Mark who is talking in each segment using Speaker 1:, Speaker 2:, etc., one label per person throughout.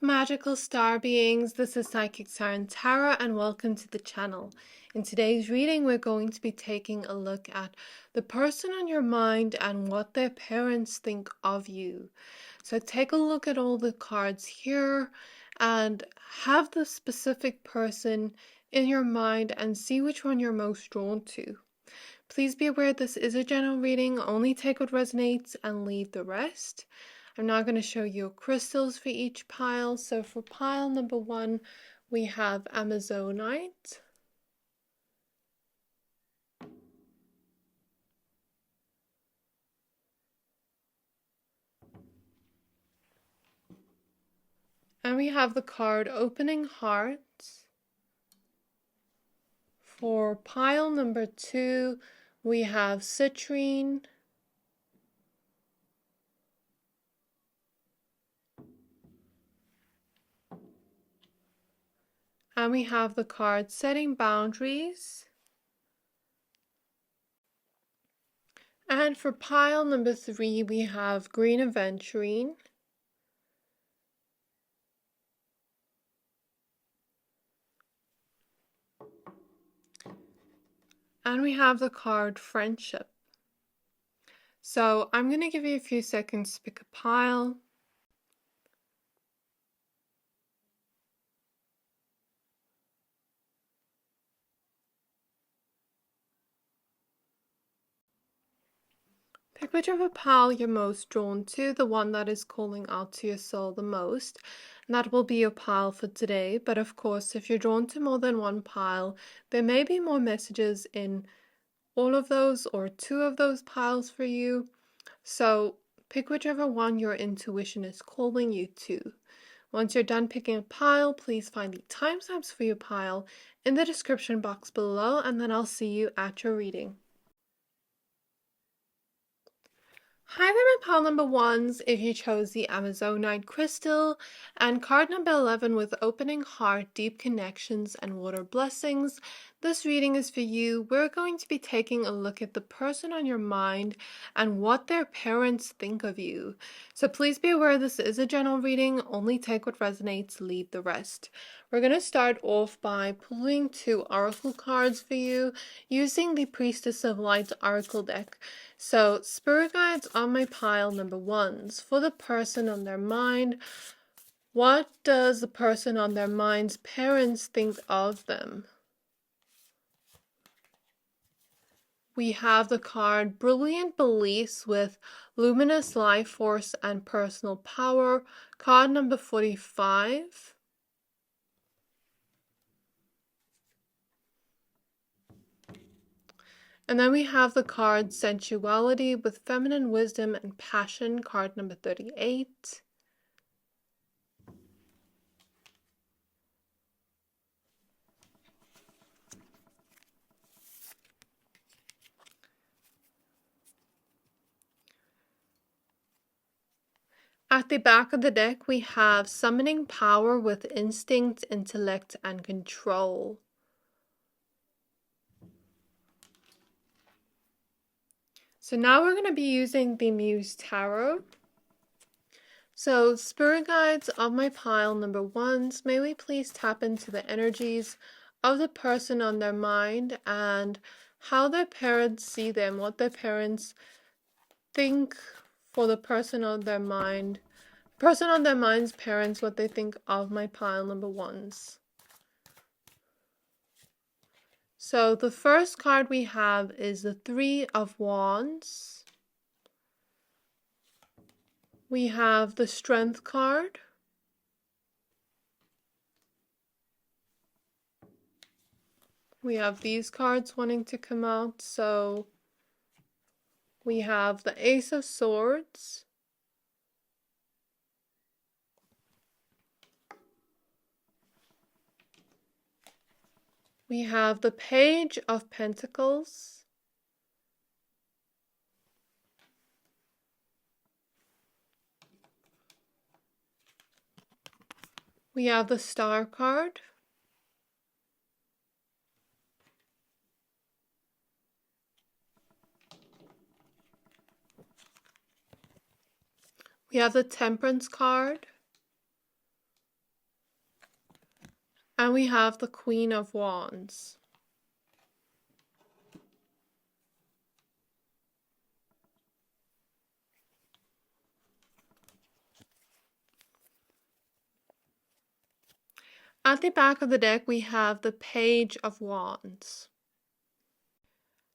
Speaker 1: magical star beings, this is Psychic Siren Tara and welcome to the channel. In today's reading we're going to be taking a look at the person on your mind and what their parents think of you. So take a look at all the cards here and have the specific person in your mind and see which one you're most drawn to. Please be aware this is a general reading, only take what resonates and leave the rest. I'm now going to show you crystals for each pile. So for pile number 1, we have Amazonite. And we have the card Opening Hearts. For pile number 2, we have Citrine. And we have the card Setting Boundaries. And for pile number 3, we have Green Aventurine. And we have the card Friendship. So I'm going to give you a few seconds to pick a pile. Pick whichever pile you're most drawn to, the one that is calling out to your soul the most, and that will be your pile for today. But of course, if you're drawn to more than one pile, there may be more messages in all of those or 2 of those piles for you. So pick whichever one your intuition is calling you to. Once you're done picking a pile, please find the timestamps for your pile in the description box below, and then I'll see you at your reading. Hi there, my pile number 1s, if you chose the Amazonite crystal, and card number 11 with Opening Heart, Deep Connections, and Water Blessings. This reading is for you. We're going to be taking a look at the person on your mind and what their parents think of you. So please be aware this is a general reading, only take what resonates, leave the rest. We're going to start off by pulling 2 oracle cards for you using the Priestess of Light oracle deck. So spirit guides on my pile number 1s. For the person on their mind, what does the person on their mind's parents think of them? We have the card Brilliant Beliefs with Luminous Life Force and Personal Power, card number 45. And then we have the card Sensuality with Feminine Wisdom and Passion, card number 38. At the back of the deck, we have Summoning Power with Instinct, Intellect, and Control. So now we're going to be using the Muse Tarot. So spirit guides of my pile number 1s, may we please tap into the energies of the person on their mind and how their parents see them, what their parents think for the person on their mind. Person on their mind's parents, what they think of my pile number 1s. So the first card we have is the 3 of Wands. We have the Strength card. We have these cards wanting to come out. So we have the Ace of Swords. We have the Page of Pentacles. We have the Star card. We have the Temperance card. And we have the Queen of Wands. At the back of the deck, we have the Page of Wands.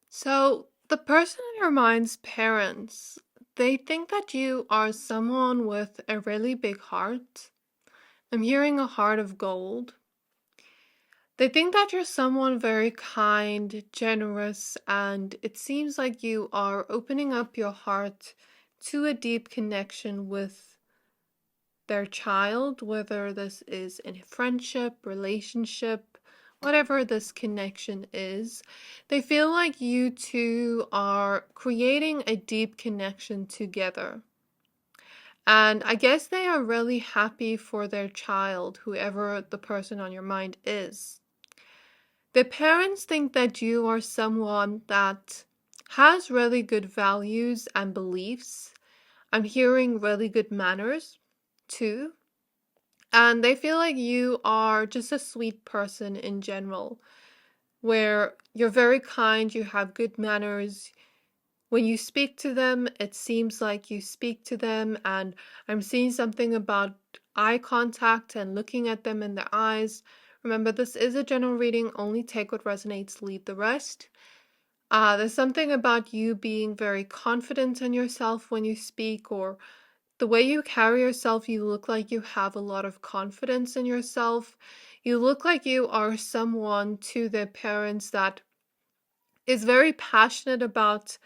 Speaker 1: So, the person in your mind's parents, they think that you are someone with a really big heart. I'm hearing a heart of gold. They think that you're someone very kind, generous, and it seems like you are opening up your heart to a deep connection with their child, whether this is in a friendship, relationship, whatever this connection is. They feel like you two are creating a deep connection together. And I guess they are really happy for their child, whoever the person on your mind is. The parents think that you are someone that has really good values and beliefs. I'm hearing really good manners too. And they feel like you are just a sweet person in general, where you're very kind, you have good manners. When you speak to them, it seems like you speak to them, and I'm seeing something about eye contact and looking at them in their eyes. Remember, this is a general reading, only take what resonates, leave the rest. There's something about you being very confident in yourself when you speak, or the way you carry yourself, you look like you have a lot of confidence in yourself. You look like you are someone to their parents that is very passionate about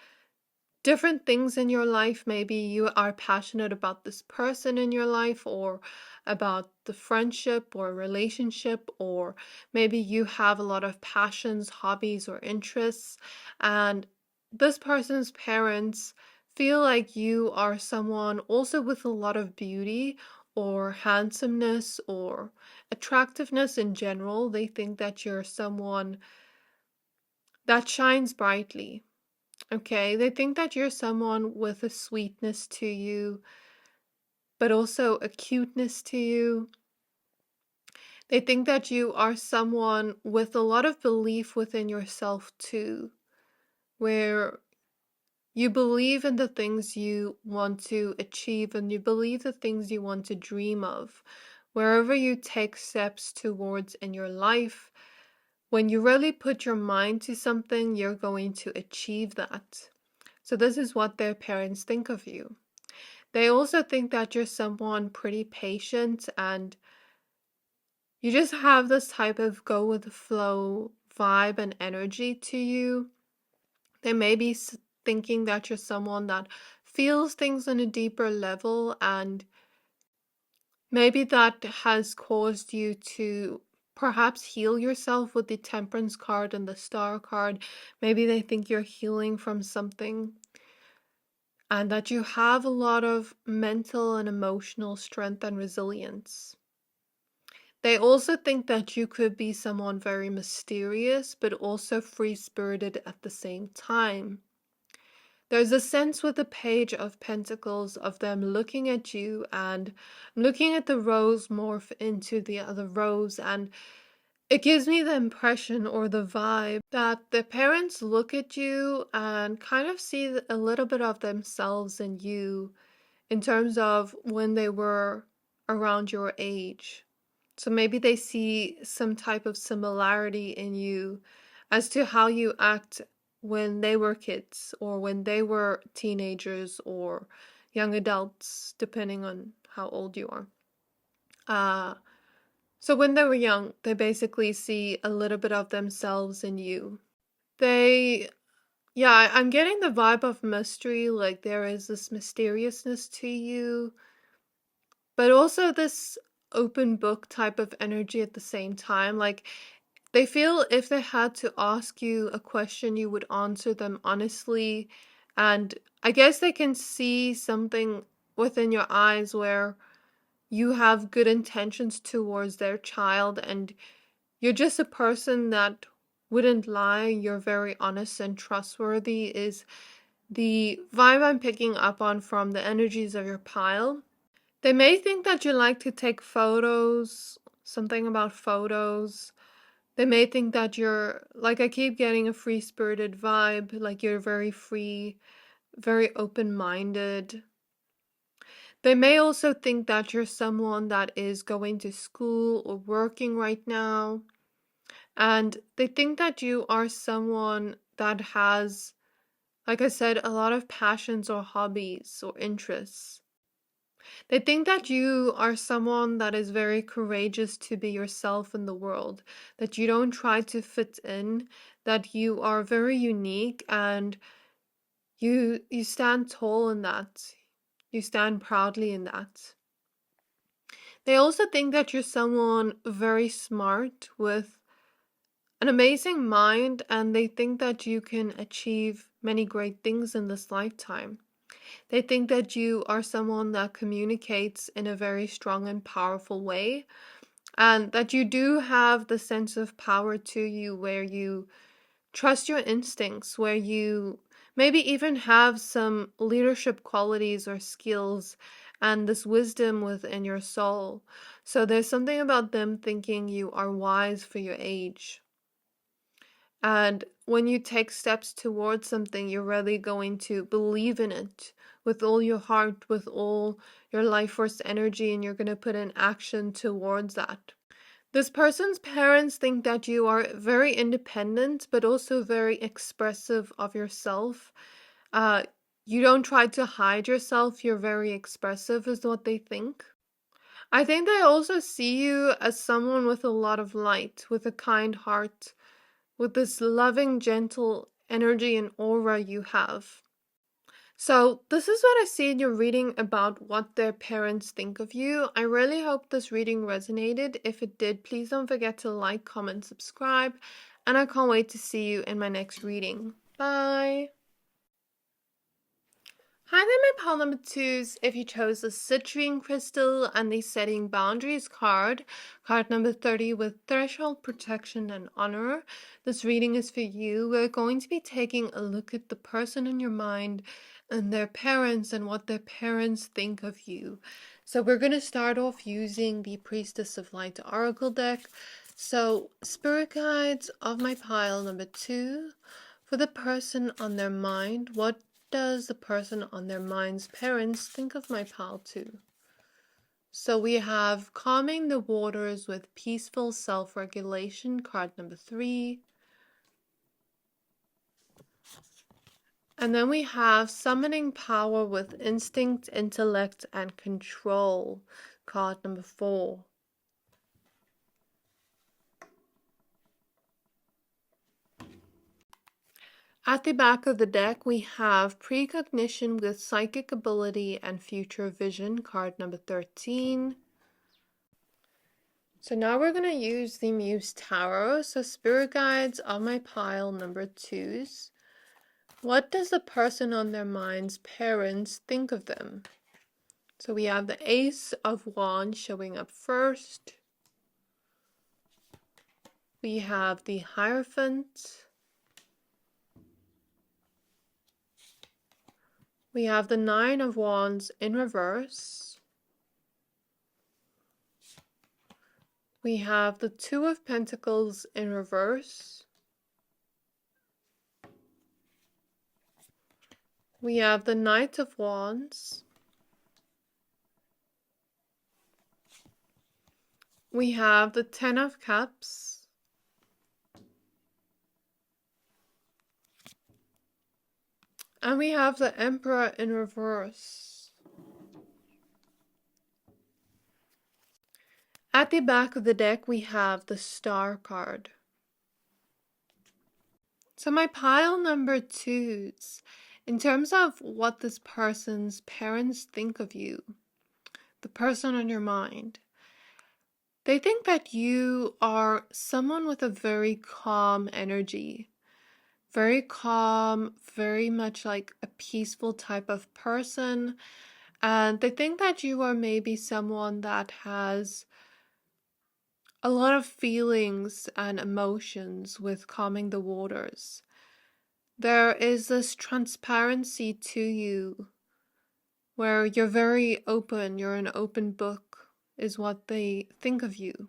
Speaker 1: different things in your life. Maybe you are passionate about this person in your life, or about the friendship or relationship, or maybe you have a lot of passions, hobbies, or interests, and this person's parents feel like you are someone also with a lot of beauty or handsomeness or attractiveness in general. They think that you're someone that shines brightly. Okay, they think that you're someone with a sweetness to you, but also a cuteness to you. They think that you are someone with a lot of belief within yourself too, where you believe in the things you want to achieve and you believe the things you want to dream of. Wherever you take steps towards in your life, when you really put your mind to something, you're going to achieve that. So this is what their parents think of you. They also think that you're someone pretty patient and you just have this type of go with the flow vibe and energy to you. They may be thinking that you're someone that feels things on a deeper level, and maybe that has caused you to perhaps heal yourself with the Temperance card and the Star card. Maybe they think you're healing from something, and that you have a lot of mental and emotional strength and resilience. They also think that you could be someone very mysterious, but also free-spirited at the same time. There's a sense with the Page of Pentacles of them looking at you and looking at the rose morph into the other rose, and it gives me the impression or the vibe that the parents look at you and kind of see a little bit of themselves in you in terms of when they were around your age. So maybe they see some type of similarity in you as to how you act when they were kids or when they were teenagers or young adults, depending on how old you are. So when they were young, they basically see a little bit of themselves in you. I'm getting the vibe of mystery, like there is this mysteriousness to you, but also this open book type of energy at the same time. Like they feel if they had to ask you a question, you would answer them honestly. And I guess they can see something within your eyes where you have good intentions towards their child and you're just a person that wouldn't lie. You're very honest and trustworthy, is the vibe I'm picking up on from the energies of your pile. They may think that you like to take photos something about photos. They may think that you're, like, I keep getting a free-spirited vibe, like you're very free, very open-minded. They may also think that you're someone that is going to school or working right now. And they think that you are someone that has, like I said, a lot of passions or hobbies or interests. They think that you are someone that is very courageous to be yourself in the world, that you don't try to fit in, that you are very unique and you stand tall in that. You stand proudly in that. They also think that you're someone very smart with an amazing mind, and they think that you can achieve many great things in this lifetime. They think that you are someone that communicates in a very strong and powerful way, and that you do have the sense of power to you where you trust your instincts, where you maybe even have some leadership qualities or skills and this wisdom within your soul. So there's something about them thinking you are wise for your age. And when you take steps towards something, you're really going to believe in it with all your heart, with all your life force energy, and you're going to put in action towards that. This person's parents think that you are very independent, but also very expressive of yourself. Uh, you don't try to hide yourself, you're very expressive, is what they think. I think they also see you as someone with a lot of light, with a kind heart, with this loving, gentle energy and aura you have. So, this is what I see in your reading about what their parents think of you. I really hope this reading resonated. If it did, please don't forget to like, comment, subscribe, and I can't wait to see you in my next reading. Bye! Hi there, my pile number twos. If you chose the Citrine crystal and the Setting Boundaries card, card number 30 with Threshold, Protection, and Honor, this reading is for you. We're going to be taking a look at the person in your mind and their parents and what their parents think of you. So we're going to start off using the Priestess of Light Oracle deck. So, Spirit Guides of my pile number 2, for the person on their mind, what does the person on their mind's parents think of my pile 2? So we have Calming the Waters with Peaceful Self-Regulation, card number 3. And then we have Summoning Power with Instinct, Intellect, and Control, card number 4. At the back of the deck, we have Precognition with Psychic Ability and Future Vision, card number 13. So now we're going to use the Muse Tarot. So Spirit Guides on my pile number 2s. What does the person on their mind's parents think of them? So we have the Ace of Wands showing up first. We have the Hierophant. We have the Nine of Wands in reverse. We have the Two of Pentacles in reverse. We have the Knight of Wands. We have the Ten of Cups. And we have the Emperor in reverse. At the back of the deck, we have the Star card. So my pile number 2s, in terms of what this person's parents think of you, the person on your mind, they think that you are someone with a very calm energy. Very calm, very much like a peaceful type of person. And they think that you are maybe someone that has a lot of feelings and emotions with Calming the Waters. There is this transparency to you where you're very open, you're an open book, is what they think of you.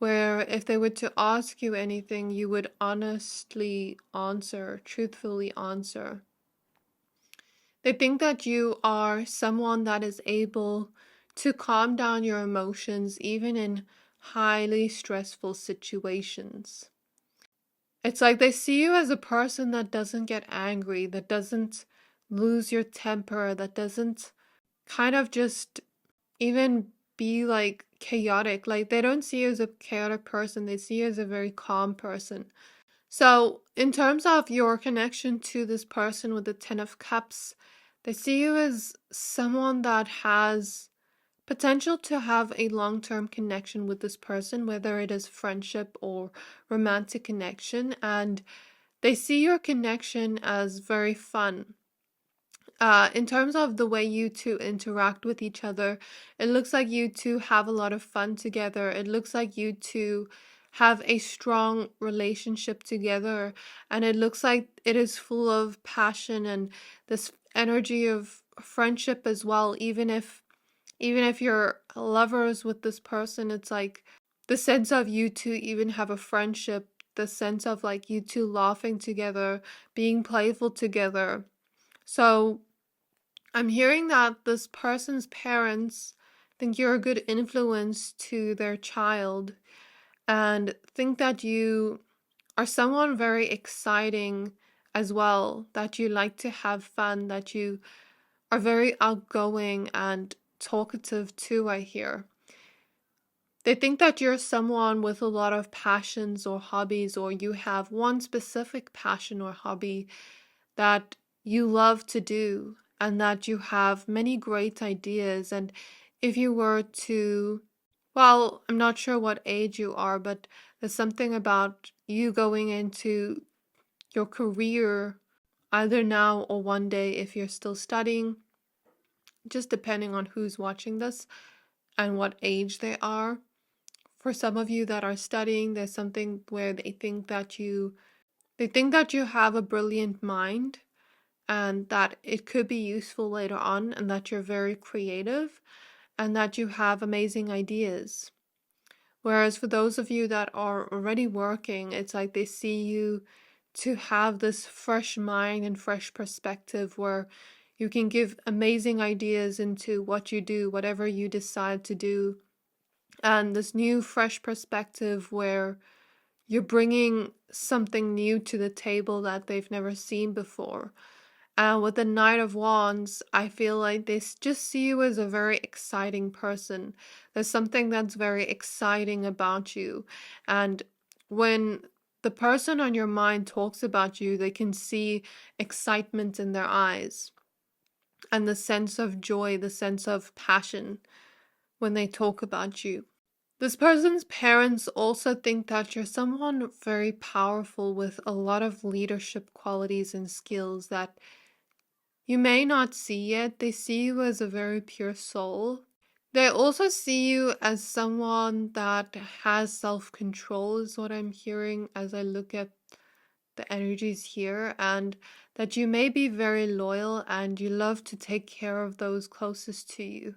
Speaker 1: where if they were to ask you anything, you would honestly answer, truthfully answer. They think that you are someone that is able to calm down your emotions even in highly stressful situations. It's like they see you as a person that doesn't get angry, that doesn't lose your temper, that doesn't kind of just even be like chaotic. Like they don't see you as a chaotic person, they see you as a very calm person. So, in terms of your connection to this person with the Ten of Cups, they see you as someone that has potential to have a long-term connection with this person, whether it is friendship or romantic connection, and they see your connection as very fun. In terms of the way you two interact with each other, it looks like you two have a lot of fun together. It looks like you two have a strong relationship together, and it looks like it is full of passion and this energy of friendship as well. Even if you're lovers with this person, it's like the sense of you two even have a friendship, the sense of like you two laughing together, being playful together. So I'm hearing that this person's parents think you're a good influence to their child and think that you are someone very exciting as well, that you like to have fun, that you are very outgoing and talkative too, I hear. They think that you're someone with a lot of passions or hobbies, or you have one specific passion or hobby that you love to do, and that you have many great ideas. And if you were to, well, I'm not sure what age you are, but there's something about you going into your career either now or one day if you're still studying, just depending on who's watching this and what age they are. For some of you that are studying, there's something where they think that you have a brilliant mind and that it could be useful later on, and that you're very creative and that you have amazing ideas. Whereas for those of you that are already working, it's like they see you to have this fresh mind and fresh perspective where you can give amazing ideas into what you do, whatever you decide to do, and this new fresh perspective where you're bringing something new to the table that they've never seen before. And with the Knight of Wands, I feel like they just see you as a very exciting person. There's something that's very exciting about you. And when the person on your mind talks about you, they can see excitement in their eyes and the sense of joy, the sense of passion when they talk about you. This person's parents also think that you're someone very powerful with a lot of leadership qualities and skills that you may not see yet. They see you as a very pure soul. They also see you as someone that has self-control, is what I'm hearing as I look at the energies here, and that you may be very loyal and you love to take care of those closest to you.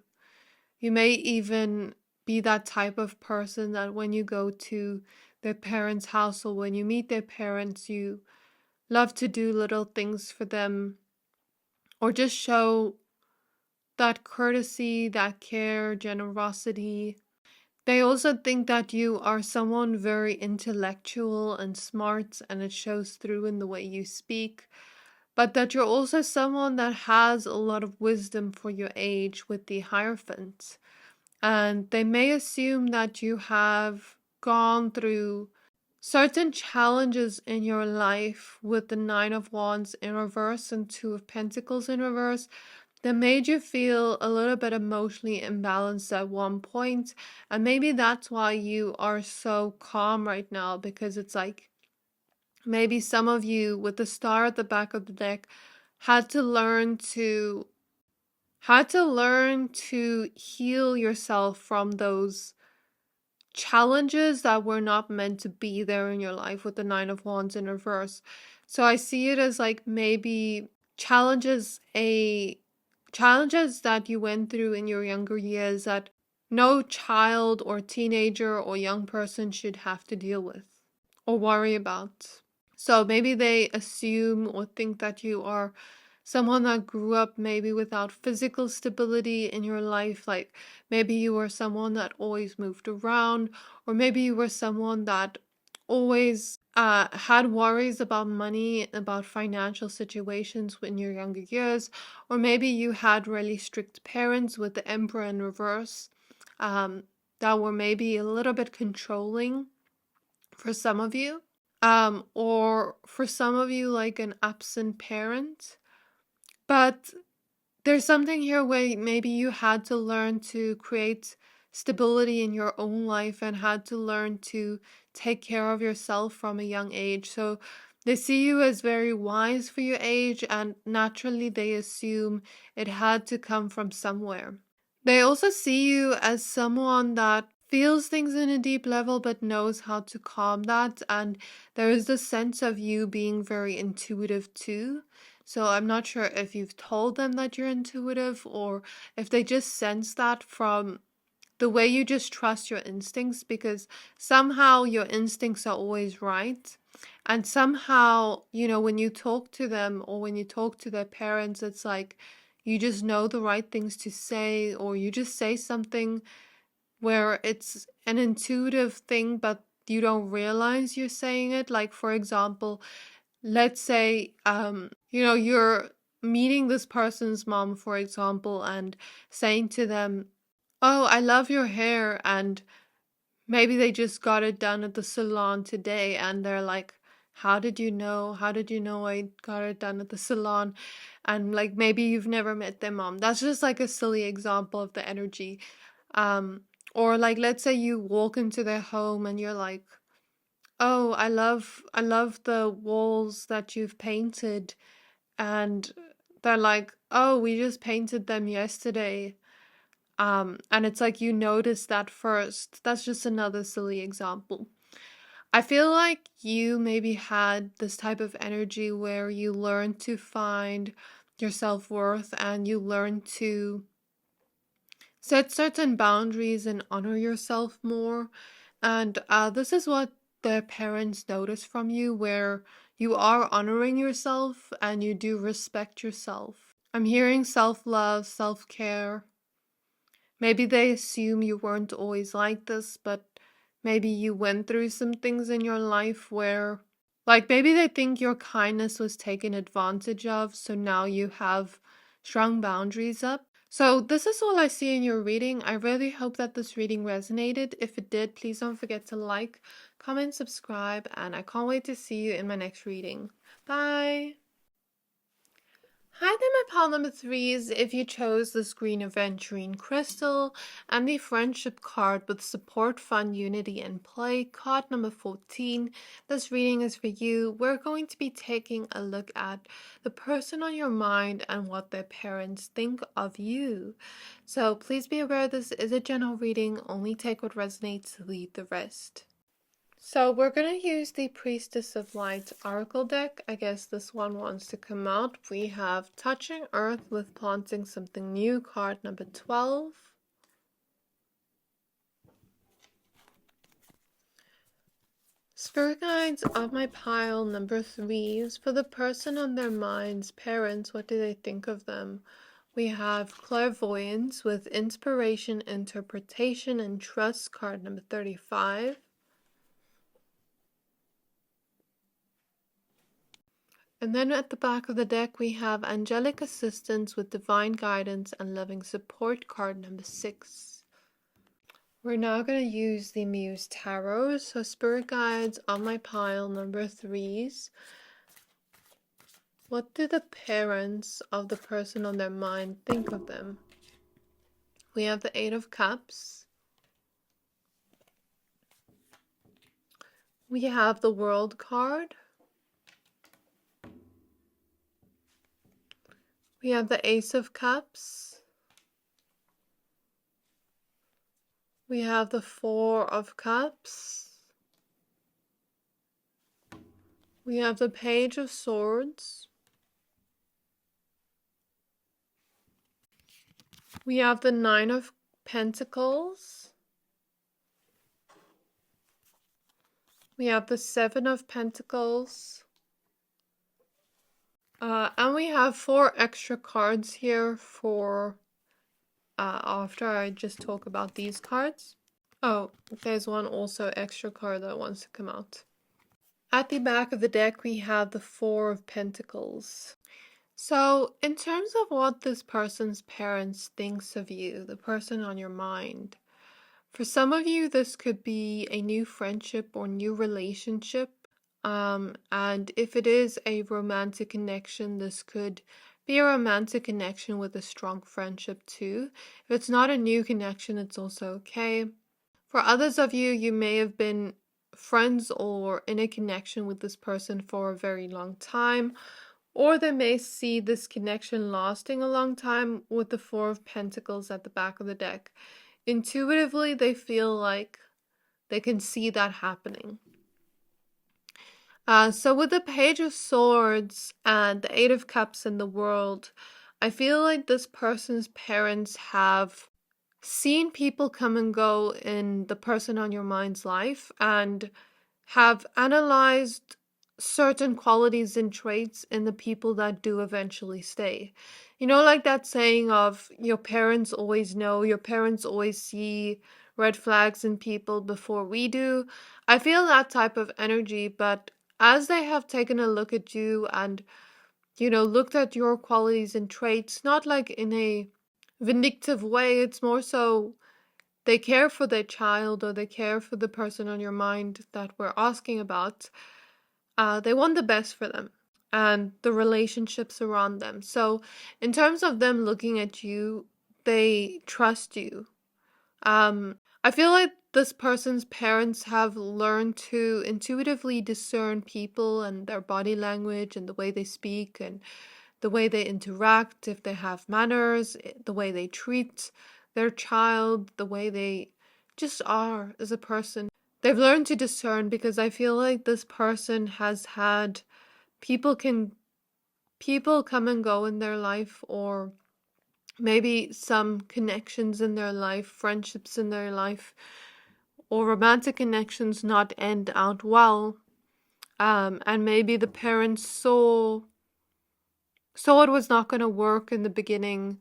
Speaker 1: You may even be that type of person that when you go to their parents' house or when you meet their parents, you love to do little things for them or just show that courtesy, that care, generosity. They also think that you are someone very intellectual and smart, and it shows through in the way you speak, but that you're also someone that has a lot of wisdom for your age with the Hierophant. And they may assume that you have gone through certain challenges in your life with the Nine of Wands in reverse and Two of Pentacles in reverse that made you feel a little bit emotionally imbalanced at one point. And maybe that's why you are so calm right now, because it's like maybe some of you with the Star at the back of the deck had to learn to heal yourself from those challenges that were not meant to be there in your life with the Nine of Wands in reverse. So I see it as like maybe challenges that you went through in your younger years that no child or teenager or young person should have to deal with or worry about. So maybe they assume or think that you are someone that grew up maybe without physical stability in your life. Like maybe you were someone that always moved around, or maybe you were someone that always had worries about money, about financial situations in your younger years, or maybe you had really strict parents with the emperor in reverse, that were maybe a little bit controlling for some of you. Or for some of you, like an absent parent. But there's something here where maybe you had to learn to create stability in your own life and had to learn to take care of yourself from a young age. So they see you as very wise for your age, and naturally they assume it had to come from somewhere. They also see you as someone that feels things in a deep level but knows how to calm that. And there is this sense of you being very intuitive too. So I'm not sure if you've told them that you're intuitive or if they just sense that from the way you just trust your instincts, because somehow your instincts are always right. And somehow, when you talk to them or when you talk to their parents, it's like you just know the right things to say, or you just say something where it's an intuitive thing, but you don't realize you're saying it. Like, for example, let's say, you're meeting this person's mom, for example, and saying to them, "Oh, I love your hair," and maybe they just got it done at the salon today, and they're like, "How did you know? How did you know I got it done at the salon?" And like maybe you've never met their mom. That's just like a silly example of the energy. Um, or like let's say you walk into their home and you're like, "Oh, I love the walls that you've painted." And they're like, "Oh, we just painted them yesterday." And it's like you notice that first. That's just another silly example. I feel like you maybe had this type of energy where you learn to find your self-worth and you learn to set certain boundaries and honor yourself more. And this is what their parents notice from you, where you are honoring yourself and you do respect yourself. I'm hearing self-love, self-care. Maybe they assume you weren't always like this, but maybe you went through some things in your life where, like, maybe they think your kindness was taken advantage of, so now you have strong boundaries up. So, this is all I see in your reading. I really hope that this reading resonated. If it did, please don't forget to like, comment, subscribe, and I can't wait to see you in my next reading. Bye! Hi there, my pile number threes. If you chose this green Aventurine crystal and the friendship card with support, fun, unity, and play, card number 14, this reading is for you. We're going to be taking a look at the person on your mind and what their parents think of you. So please be aware this is a general reading. Only take what resonates, leave the rest. So we're going to use the Priestess of Light Oracle deck. I guess this one wants to come out. We have Touching Earth with Planting Something New, card number 12. Spirit Guides of my pile number 3s. For the person on their minds, parents, what do they think of them? We have Clairvoyance with Inspiration, Interpretation, and Trust, card number 35. And then at the back of the deck, we have Angelic Assistance with Divine Guidance and Loving Support, card number 6. We're now going to use the Muse Tarot. So Spirit Guides on my pile number 3s. What do the parents of the person on their mind think of them? We have the Eight of Cups. We have the World card. We have the Ace of Cups. We have the Four of Cups. We have the Page of Swords. We have the Nine of Pentacles. We have the Seven of Pentacles. And we have 4 extra cards here for after I just talk about these cards. Oh, there's one also extra card that wants to come out. At the back of the deck, we have the Four of Pentacles. So, in terms of what this person's parents thinks of you, the person on your mind, for some of you, this could be a new friendship or new relationship. And if it is a romantic connection, this could be a romantic connection with a strong friendship too. If it's not a new connection, it's also okay. For others of you, you may have been friends or in a connection with this person for a very long time, or they may see this connection lasting a long time with the Four of Pentacles at the back of the deck. Intuitively, they feel like they can see that happening. So with the Page of Swords and the Eight of Cups in the World, I feel like this person's parents have seen people come and go in the person on your mind's life and have analyzed certain qualities and traits in the people that do eventually stay. You know, like that saying of your parents always know, your parents always see red flags in people before we do. I feel that type of energy, but as they have taken a look at you and, you know, looked at your qualities and traits, not like in a vindictive way, it's more so they care for their child or they care for the person on your mind that we're asking about. They want the best for them and the relationships around them. So, in terms of them looking at you, they trust you. I feel like this person's parents have learned to intuitively discern people and their body language and the way they speak and the way they interact, if they have manners, the way they treat their child, the way they just are as a person. They've learned to discern because I feel like this person has had people come and go in their life, or maybe some connections in their life, friendships in their life, or romantic connections not end out well. And maybe the parents saw it was not going to work in the beginning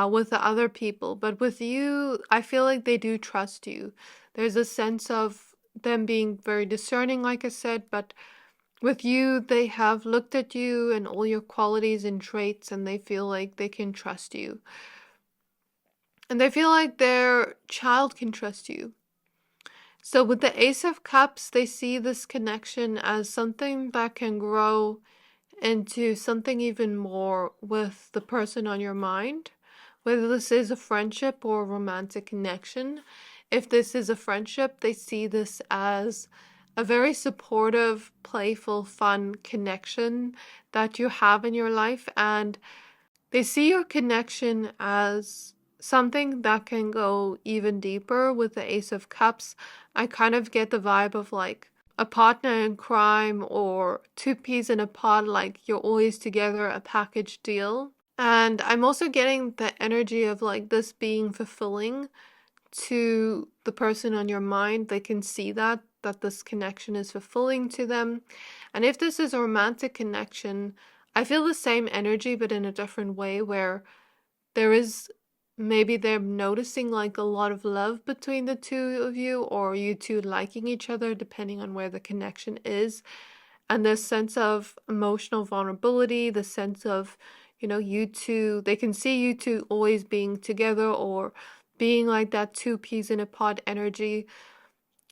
Speaker 1: with the other people. But with you, I feel like they do trust you. There's a sense of them being very discerning, like I said, but with you, they have looked at you and all your qualities and traits, and they feel like they can trust you. And they feel like their child can trust you. So with the Ace of Cups, they see this connection as something that can grow into something even more with the person on your mind, whether this is a friendship or a romantic connection. If this is a friendship, they see this as a very supportive, playful, fun connection that you have in your life, and they see your connection as something that can go even deeper. With the Ace of Cups, I kind of get the vibe of like a partner in crime or two peas in a pod, like you're always together, a package deal. And I'm also getting the energy of like this being fulfilling to the person on your mind. They can see that this connection is fulfilling to them. And if this is a romantic connection, I feel the same energy but in a different way, where there is maybe they're noticing like a lot of love between the two of you, or you two liking each other depending on where the connection is. And this sense of emotional vulnerability, the sense of, you know, you two, they can see you two always being together or being like that two peas in a pod energy,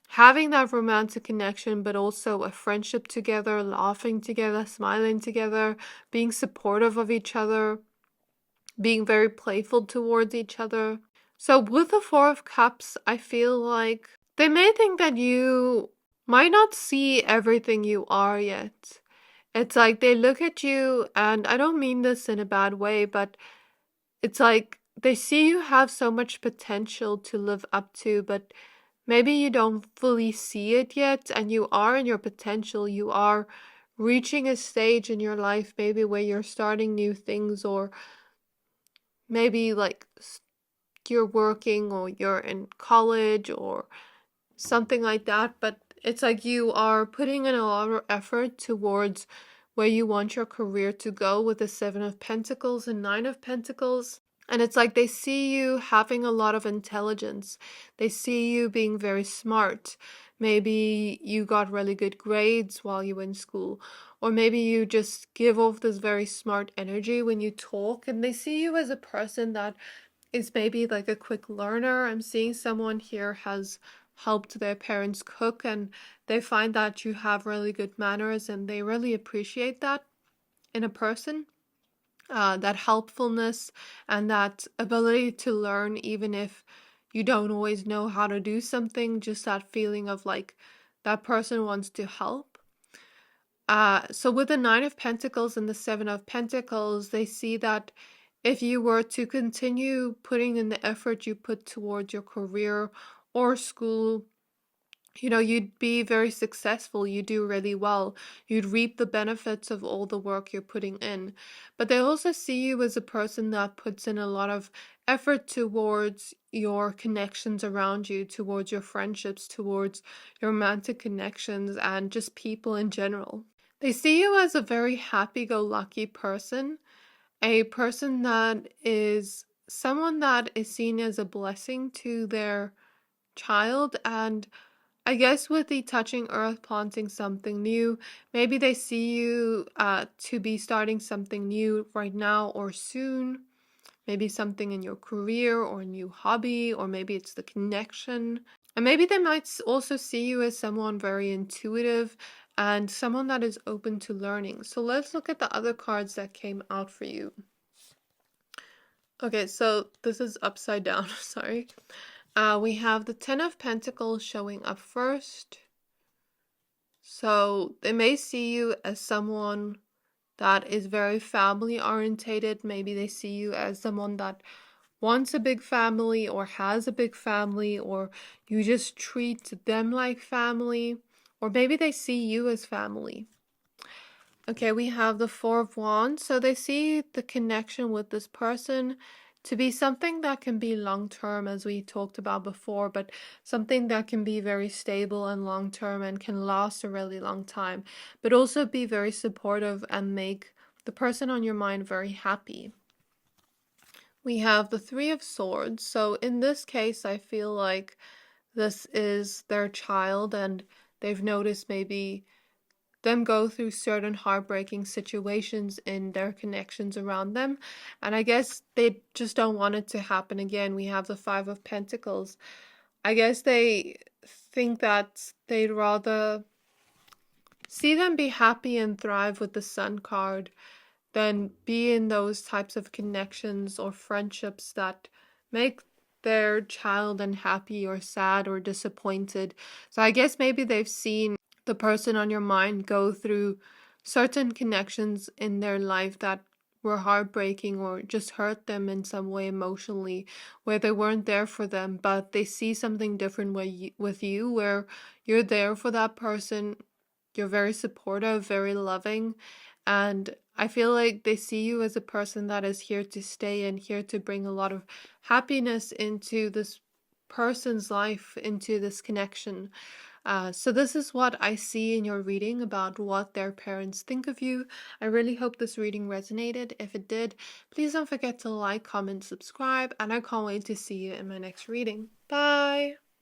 Speaker 1: having that romantic connection, but also a friendship together, laughing together, smiling together, being supportive of each other, being very playful towards each other. So with the Four of Cups, I feel like they may think that you might not see everything you are yet. It's like they look at you, and I don't mean this in a bad way, but it's like they see you have so much potential to live up to, but maybe you don't fully see it yet, and you are in your potential. You are reaching a stage in your life, maybe where you're starting new things, or maybe like you're working or you're in college or something like that, but it's like you are putting in a lot of effort towards where you want your career to go with the Seven of Pentacles and Nine of Pentacles. And it's like they see you having a lot of intelligence. They see you being very smart. Maybe you got really good grades while you were in school. Or maybe you just give off this very smart energy when you talk. And they see you as a person that is maybe like a quick learner. I'm seeing someone here has helped their parents cook and they find that you have really good manners and they really appreciate that in a person. That helpfulness and that ability to learn, even if you don't always know how to do something, just that feeling of like that person wants to help. So with the Nine of Pentacles and the Seven of Pentacles, they see that if you were to continue putting in the effort you put towards your career or school, you'd be very successful. You do really well. You'd reap the benefits of all the work you're putting in. But they also see you as a person that puts in a lot of effort towards your connections around you, towards your friendships, towards your romantic connections, and just people in general. They see you as a very happy-go-lucky person, a person that is someone that is seen as a blessing to their child. And I guess with the touching earth, planting something new, maybe they see you to be starting something new right now or soon. Maybe something in your career or a new hobby, or maybe it's the connection. And maybe they might also see you as someone very intuitive and someone that is open to learning. So let's look at the other cards that came out for you. Okay, so this is upside down, sorry. We have the Ten of Pentacles showing up first. So they may see you as someone that is very family orientated. Maybe they see you as someone that wants a big family or has a big family, or you just treat them like family, or maybe they see you as family. Okay, we have the Four of Wands. So they see the connection with this person to be something that can be long-term, as we talked about before, but something that can be very stable and long-term and can last a really long time, but also be very supportive and make the person on your mind very happy. We have the Three of Swords. So in this case, I feel like this is their child and they've noticed maybe them go through certain heartbreaking situations in their connections around them. And I guess they just don't want it to happen again. We have the Five of Pentacles. I guess they think that they'd rather see them be happy and thrive with the Sun card than be in those types of connections or friendships that make their child unhappy or sad or disappointed. So I guess maybe they've seen the person on your mind go through certain connections in their life that were heartbreaking or just hurt them in some way emotionally, where they weren't there for them, but they see something different with you, where you're there for that person. You're very supportive, very loving, and I feel like they see you as a person that is here to stay and here to bring a lot of happiness into this person's life, into this connection. So this is what I see in your reading about what their parents think of you. I really hope this reading resonated. If it did, please don't forget to like, comment, subscribe, and I can't wait to see you in my next reading. Bye!